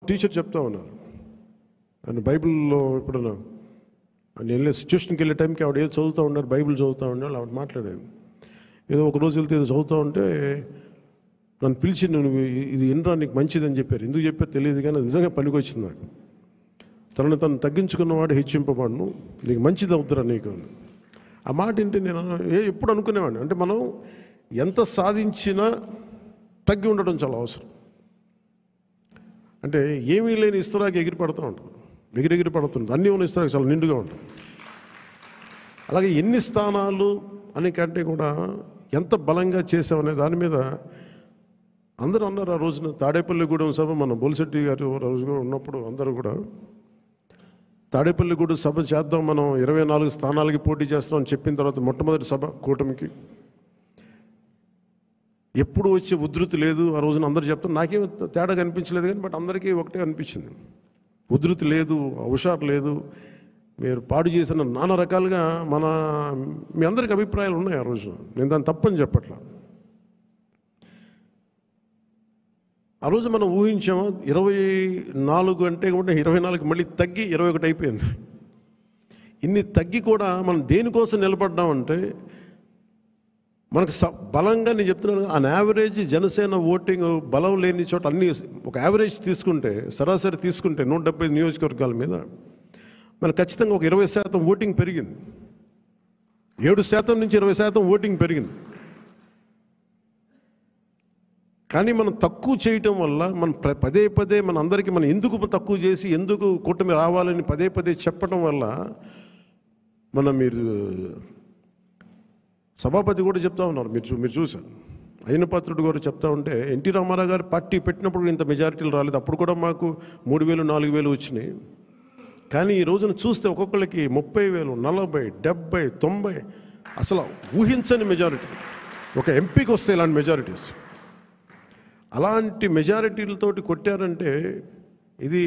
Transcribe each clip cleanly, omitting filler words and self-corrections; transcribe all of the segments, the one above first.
Teacher చెప్తా ఉన్నారు, ఆయన బైబిల్లో ఎప్పుడన్నా ఆయన వెళ్ళే సిచ్యువేషన్కి వెళ్ళే టైంకి ఆవిడ ఏదో చదువుతూ ఉన్నారు, బైబిల్ చదువుతూ ఉన్నారు. ఆవిడ మాట్లాడాను, ఏదో ఒక రోజు వెళ్తే ఏదో చదువుతూ ఉంటే నన్ను పిలిచి నువ్వు ఇది ఇన్రా నీకు మంచిదని చెప్పారు. ఎందుకు చెప్పారు తెలియదు, కానీ నిజంగా పనికి వచ్చింది నాకు. తను తగ్గించుకున్నవాడు హెచ్చింపబడును, నీకు మంచిది అవుతురా నీకు. ఆ మాట ఏంటి నేను ఎప్పుడు అనుకునేవాడిని, అంటే మనం ఎంత సాధించినా తగ్గి ఉండడం చాలా అవసరం. అంటే ఏమీ లేని ఇస్తరాకి ఎగిరి పడుతూ ఉంటుంది, ఎగిరెగిరి పడుతుంది. అన్నీ ఉన్న ఇస్తరాకి చాలా నిండుగా ఉంటుంది. అలాగే ఎన్ని స్థానాలు అని కంటే కూడా ఎంత బలంగా చేసామనే దాని మీద అందరూ అన్నారు. ఆ రోజున తాడేపల్లిగూడెం సభ, మన బొలిశెట్టి గారు రోజుగా ఉన్నప్పుడు అందరూ కూడా తాడేపల్లిగూడెం సభ చేద్దాం, మనం 24 స్థానాలకి పోటీ చేస్తాం అని చెప్పిన తర్వాత మొట్టమొదటి సభ కూటమికి ఎప్పుడు వచ్చే ఉధృతి లేదు. ఆ రోజున అందరూ చెప్తారు, నాకేం తేడా కనిపించలేదు కానీ బట్ అందరికీ ఒకటే అనిపించింది, ఉధృతి లేదు, హుషారు లేదు, మీరు పాడు చేసిన నానా రకాలుగా మీ అందరికి అభిప్రాయాలు ఉన్నాయి. ఆ రోజు నేను దాన్ని తప్పని చెప్పట్లా. ఆ రోజు మనం ఊహించామా 24 అంటే కూడా 24 మళ్ళీ తగ్గి 21 అయిపోయింది. ఇన్ని తగ్గి కూడా మనం దేనికోసం నిలబడ్డామంటే మనకు బలంగా, నేను చెప్తున్నాను, అన్ యావరేజ్ జనసేన ఓటింగ్ బలం లేని చోట అన్ని ఒక యావరేజ్ తీసుకుంటే, సరాసరి తీసుకుంటే 170 నియోజకవర్గాల మీద మనకు ఖచ్చితంగా ఒక 20% ఓటింగ్ పెరిగింది. 7% నుంచి 20% ఓటింగ్ పెరిగింది. కానీ మనం తక్కువ చేయటం వల్ల మనం పదే పదే మన అందరికీ మనం ఎందుకు తక్కువ చేసి ఎందుకు కూటమి రావాలని పదే పదే చెప్పడం వల్ల మీరు సభాపతి కూడా చెప్తా ఉన్నారు, మీరు చూశారు, అయ్యనపాత్రుడు గారు చెప్తా ఉంటే ఎన్టీ రామారావు గారు పార్టీ పెట్టినప్పుడు ఇంత మెజారిటీలు రాలేదు, అప్పుడు కూడా మాకు 3,000 4,000 వచ్చినాయి. కానీ ఈ రోజున చూస్తే ఒక్కొక్కరికి 30,000 40 70 90 అసలు ఊహించని మెజారిటీ. ఒక ఎంపీకి వస్తే ఇలాంటి మెజారిటీస్, అలాంటి మెజారిటీలతోటి కొట్టారంటే ఇది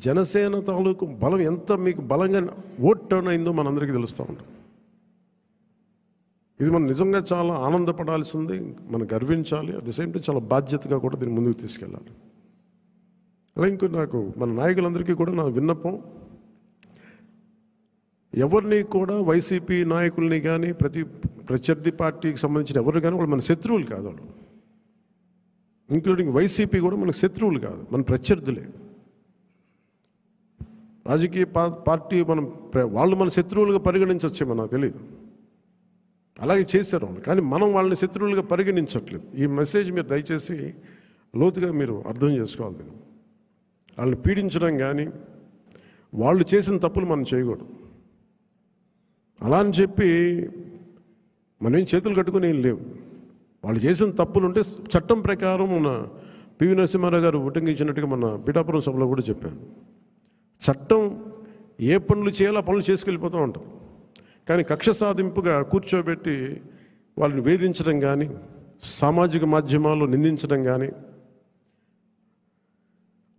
జనసేన తాలూకు బలం ఎంత మీకు బలంగా ఓట్ టర్న్ అయిందో మనందరికీ తెలుస్తూ ఉంటుంది. ఇది మనం నిజంగా చాలా ఆనందపడాల్సింది, మనం గర్వించాలి. అట్ ది సేమ్ టైం చాలా బాధ్యతగా కూడా దీన్ని ముందుకు తీసుకెళ్ళాలి. అలా ఇంకో నాకు మన నాయకులందరికీ కూడా నా విన్నపం, ఎవరిని కూడా వైసీపీ నాయకుల్ని కానీ ప్రత్యర్థి పార్టీకి సంబంధించిన ఎవరు కానీ వాళ్ళు మన శత్రువులు కాదు, వాళ్ళు ఇంక్లూడింగ్ వైసీపీ కూడా మనకు శత్రువులు కాదు, మన ప్రత్యర్థులే. రాజకీయ పార్టీ వాళ్ళు మన శత్రువులుగా పరిగణించవచ్చేమో నాకు తెలియదు, అలాగే చేశారు వాళ్ళు, కానీ మనం వాళ్ళని శత్రువులుగా పరిగణించట్లేదు. ఈ మెసేజ్ మీరు దయచేసి లోతుగా మీరు అర్థం చేసుకోవాలి. వాళ్ళని పీడించడం కానీ వాళ్ళు చేసిన తప్పులు మనం చేయకూడదు. అలా అని చెప్పి మనం ఏం చేతులు కట్టుకుని ఏం లేవు. వాళ్ళు చేసిన తప్పులు ఉంటే చట్టం ప్రకారం మన పివి నరసింహారావు గారు ఉటంకించినట్టుగా మన పిఠాపురం సభలో కూడా చెప్పాను, చట్టం ఏ పనులు చేయాలో ఆ పనులు చేసుకెళ్ళిపోతూ ఉంటుంది. కానీ కక్ష సాధింపుగా కూర్చోబెట్టి వాళ్ళని వేధించడం కానీ, సామాజిక మాధ్యమాల్లో నిందించడం కానీ,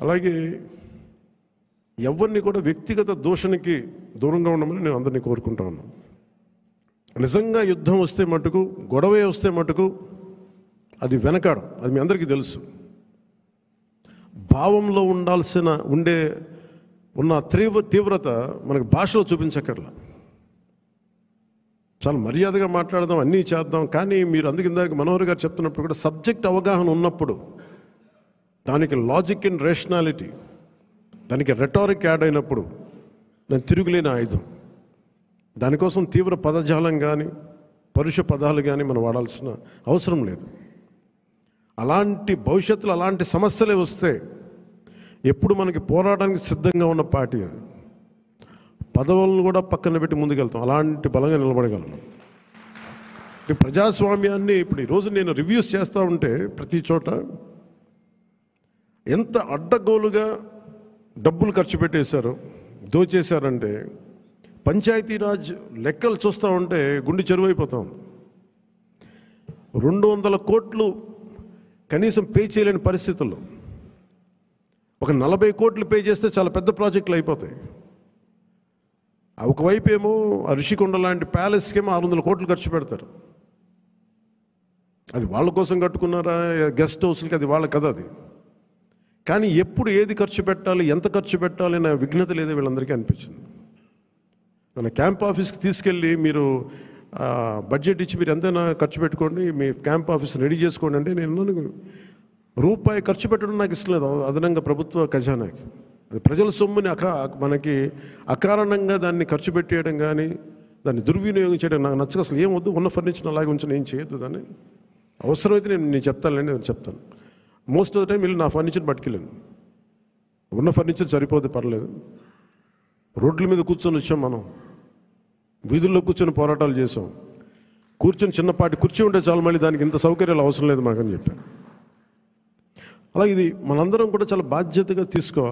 అలాగే ఎవరిని కూడా వ్యక్తిగత దూషణకి దూరంగా ఉండమని నేను అందరినీ కోరుకుంటా ఉన్నాను. నిజంగా యుద్ధం వస్తే మటుకు, గొడవే వస్తే మటుకు అది వెనకాడం, అది మీ అందరికీ తెలుసు. భావంలో ఉన్న తీవ్రత మనకు భాషలో చూపించక్కర్లా. చాలా మర్యాదగా మాట్లాడదాం, అన్నీ చేద్దాం. కానీ మీరు అందుకిందాక మనోహర్ గారు చెప్తున్నప్పుడు కూడా సబ్జెక్ట్ అవగాహన ఉన్నప్పుడు, దానికి లాజిక్ అండ్ రేషనాలిటీ, దానికి రెటారిక్ యాడ్ అయినప్పుడు దాని తిరుగులేని ఆయుధం. దానికోసం తీవ్ర పదజాలం కానీ పరుష పదాలు కానీ మనం వాడాల్సిన అవసరం లేదు. అలాంటి భవిష్యత్తులో అలాంటి సమస్యలే వస్తే ఎప్పుడు మనకి పోరాటానికి సిద్ధంగా ఉన్న పార్టీ అది. పదవులను కూడా పక్కన పెట్టి ముందుకెళ్తాం, అలాంటి బలంగా నిలబడగలం. ఈ ప్రజాస్వామ్యాన్ని ఇప్పుడు ఈరోజు నేను రివ్యూస్ చేస్తూ ఉంటే ప్రతి చోట ఎంత అడ్డగోలుగా డబ్బులు ఖర్చు పెట్టేశారు, దోచేశారంటే పంచాయతీరాజ్ లెక్కలు చూస్తూ ఉంటే గుండె చెరువైపోతాం. 200 కోట్లు కనీసం పే చేయలేని పరిస్థితుల్లో ఒక 40 కోట్లు పే చేస్తే చాలా పెద్ద ప్రాజెక్టులు అయిపోతాయి. ఒకవైపు ఏమో ఋషికొండ లాంటి ప్యాలెస్కేమో 600 కోట్లు ఖర్చు పెడతారు. అది వాళ్ళ కోసం కట్టుకున్నారా గెస్ట్ హౌస్లకి, అది వాళ్ళ కదా. అది కానీ ఎప్పుడు ఏది ఖర్చు పెట్టాలి, ఎంత ఖర్చు పెట్టాలి అనే విఘ్నత లేదో వీళ్ళందరికీ అనిపించింది. మన క్యాంప్ ఆఫీస్కి తీసుకెళ్ళి మీరు బడ్జెట్ ఇచ్చి మీరు ఎంతైనా ఖర్చు పెట్టుకోండి, మీ క్యాంప్ ఆఫీస్ రెడీ చేసుకోండి అంటే నేను రూపాయి ఖర్చు పెట్టడం నాకు ఇష్టం లేదు అదనంగా ప్రభుత్వ ఖజానాకి. అది ప్రజల సొమ్ముని మనకి అకారణంగా దాన్ని ఖర్చు పెట్టేయడం కానీ దాన్ని దుర్వినియోగం చేయడం నాకు నచ్చక అసలు ఏం వద్దు. ఉన్న ఫర్నిచర్ అలాగే ఉంచిన ఏం చేయొద్దు. దాన్ని అవసరమైతే నేను చెప్తానులేండి, నేను చెప్తాను. మోస్ట్ ఆఫ్ ద టైం వీళ్ళు నా ఫర్నిచర్ పట్టుకెళ్ళాను. ఉన్న ఫర్నిచర్ సరిపోతే పర్లేదు. రోడ్ల మీద కూర్చొని వచ్చాం, మనం వీధుల్లో కూర్చొని పోరాటాలు చేసాం. కూర్చొని చిన్నపాటి కుర్చీ ఉంటే చాలు, మళ్ళీ దానికి ఇంత సౌకర్యాలు అవసరం లేదు మాకని చెప్పాను. అలాగే ఇది మనందరం కూడా చాలా బాధ్యతగా తీసుకోవాలి.